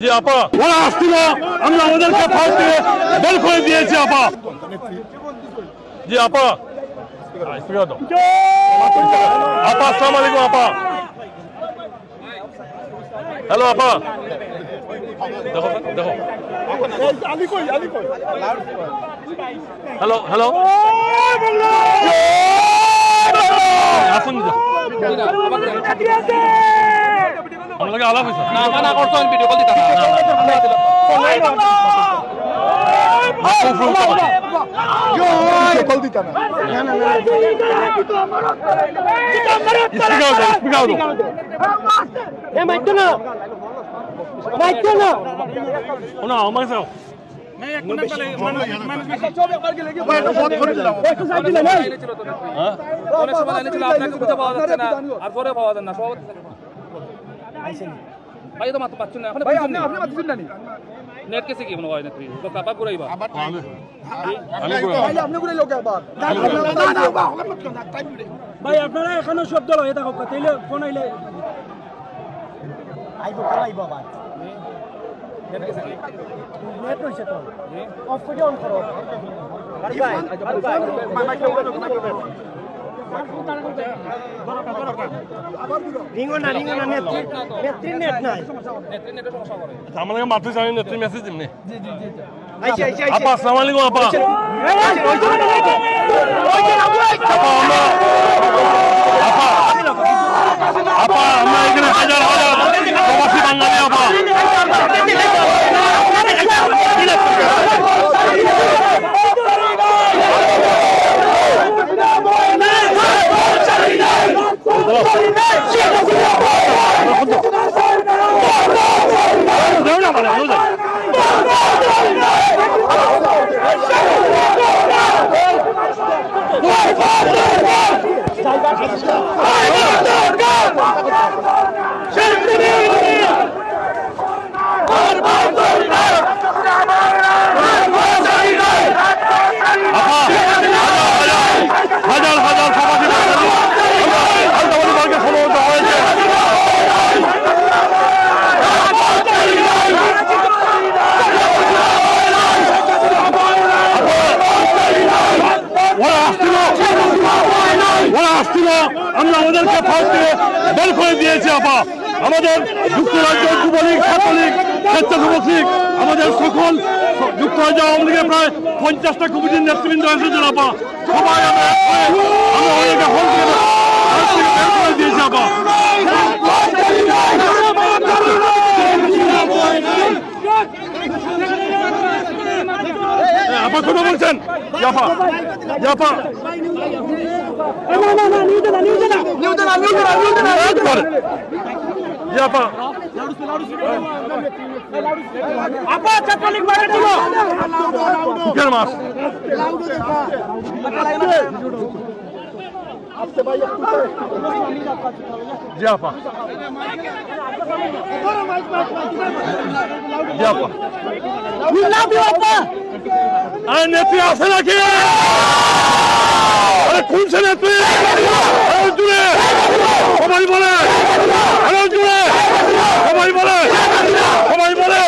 জি আপা ওরা আসছিল আমরা ওদেরকে ফাঁস দিয়ে বের করে দিয়েছি আপা। জি আপা আপা আসসালামু আলাইকুম আপা। হ্যালো আপা দেখো দেখো হ্যালো হ্যালো আসুন আমাকে আলাপ হয়েছে না মানা করছো ভিডিও কল দিতা কল দিতা না ভাই তো মাত্র পাচ্ছেন না এখন ভাই আপনি পাচ্ছেন না নেট কেসে কি মনে হয় না তুই তো কাপা পুরাইবা ভাই আপনি পুরাই লোক আবার ভাই আপনারা এখনো শব্দ লয় এটা হোক তাইলে ফোন আইলে আইবো আইবো আবার নেট কেসে কি নেট হইছে তো অফ করে অন করো ভাই রিঙ্গো না নেত্রী নেট নাই নেটের সমস্যা করে আমাকে মাত্র জানি নেত্রী মেসেজ দিমনি জি আইছে আপা আসসালামু আলাইকুম আপা। আপা আমরা এখানে হাজার হাজার প্রবাসী বাঙালি আপা হাজার হাজার প্রবাসী বাঙালি আলতাবাড়িকে সমবেত হয়েছে। ওরা আসছিল আমরা ওদেরকে ফাঁস দিয়ে বের করে দিয়েছি আপা। আমাদের যুক্তরাজ্য যুবলীগ ছাত্রলীগ স্বেচ্ছাসেবক লীগ আমাদের সকল যুক্তরাজ্য আওয়ামী লীগের প্রায় 50টা কমিটির নেতৃবৃন্দ এসেছেন আপা। সবাই আমরা ওদেরকে ফোন থেকে বের করে দিয়েছি আপা। আপা কথা বলছেন জাফা জাফা জাফা আপা ছাত্রলীগ মারা দিল সুখের মাস জাফা জাফা আরে নেত্রী আছে নাকি? আরে কোনছে নেত্রী? জুড়ে সবাই বলে জুড়ে সবাই বলে সবাই বলে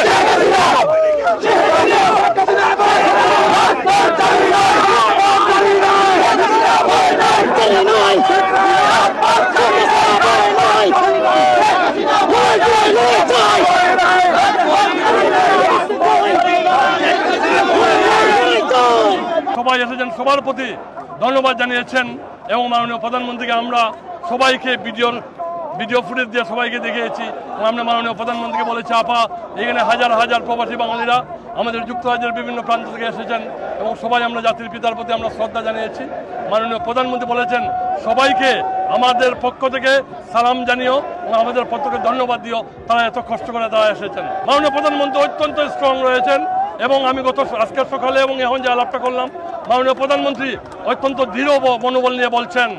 সবাই এসেছেন, সবার প্রতি ধন্যবাদ জানিয়েছেন এবং মাননীয় প্রধানমন্ত্রীকে আমরা সবাইকে ভিডিও ফুটেজ দিয়ে সবাইকে দেখিয়েছি। আমরা মাননীয় প্রধানমন্ত্রীকে বলেছি আপা এখানে হাজার হাজার প্রবাসী বাঙালিরা আমাদের যুক্তরাজ্যের বিভিন্ন প্রান্ত থেকে এসেছেন এবং সবাই আমরা জাতির পিতার প্রতি আমরা শ্রদ্ধা জানিয়েছি। মাননীয় প্রধানমন্ত্রী বলেছেন সবাইকে আমাদের পক্ষ থেকে সালাম জানিও এবং আমাদের পক্ষ থেকে ধন্যবাদ দিও, তারা এত কষ্ট করে তারা এসেছেন। মাননীয় প্রধানমন্ত্রী অত্যন্ত স্ট্রং রয়েছেন এবং আমি আজকের সকালে এবং এখন যে আলাপটা করলাম মাননীয় প্রধানমন্ত্রী অত্যন্ত দৃঢ় মনোবল নিয়ে বলছেন,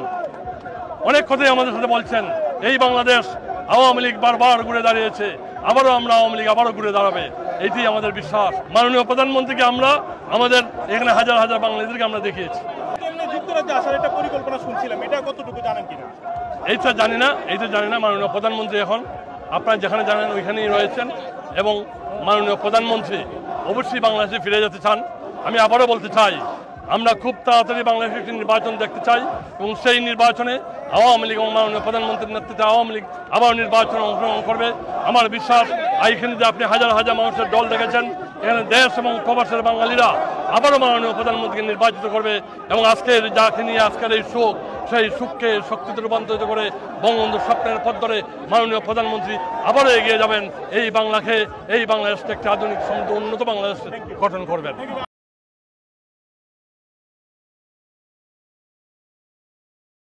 অনেক কথাই আমাদের সাথে বলছেন। এই বাংলাদেশ আওয়ামী লীগ বারবার ঘুরে দাঁড়িয়েছে, আবারও আমরা আওয়ামী লীগ আবারও ঘুরে দাঁড়াবে, এটি আমাদের বিশ্বাস। মাননীয় প্রধানমন্ত্রীকে আমরা আমাদের এখানে হাজার হাজার বাঙালিদেরকে আমরা দেখিয়েছি। যুক্তরাজ্যে আসার একটা পরিকল্পনা শুনছিলাম, এটা কতটুকু জানেন কিনা? এইটা জানি না মাননীয় প্রধানমন্ত্রী এখন আপনারা যেখানে জানেন ওইখানেই রয়েছেন। এবং মাননীয় প্রধানমন্ত্রী অবশ্যই বাংলাদেশে ফিরে যেতে চান। আমি আবারও বলতে চাই, আমরা খুব তাড়াতাড়ি বাংলাদেশে একটি নির্বাচন দেখতে চাই এবং সেই নির্বাচনে আওয়ামী লীগ এবং মাননীয় প্রধানমন্ত্রীর নেতৃত্বে আওয়ামী লীগ আবার নির্বাচনে অংশগ্রহণ করবে। আমার বিশ্বাস এইখানে যে আপনি হাজার হাজার মানুষের দল দেখেছেন, এখানে দেশ এবং প্রবাসের বাঙালিরা আবারও মাননীয় প্রধানমন্ত্রীকে নির্বাচিত করবে এবং আজকের যাকে নিয়ে আজকের এই শোক, সেই শোককে শক্তিতে রূপান্তরিত করে বঙ্গবন্ধুর স্বপ্নের পথ ধরে মাননীয় প্রধানমন্ত্রী আবারও এগিয়ে যাবেন, এই বাংলাদেশকে একটি আধুনিক সমৃদ্ধ উন্নত বাংলাদেশ গঠন করবেন।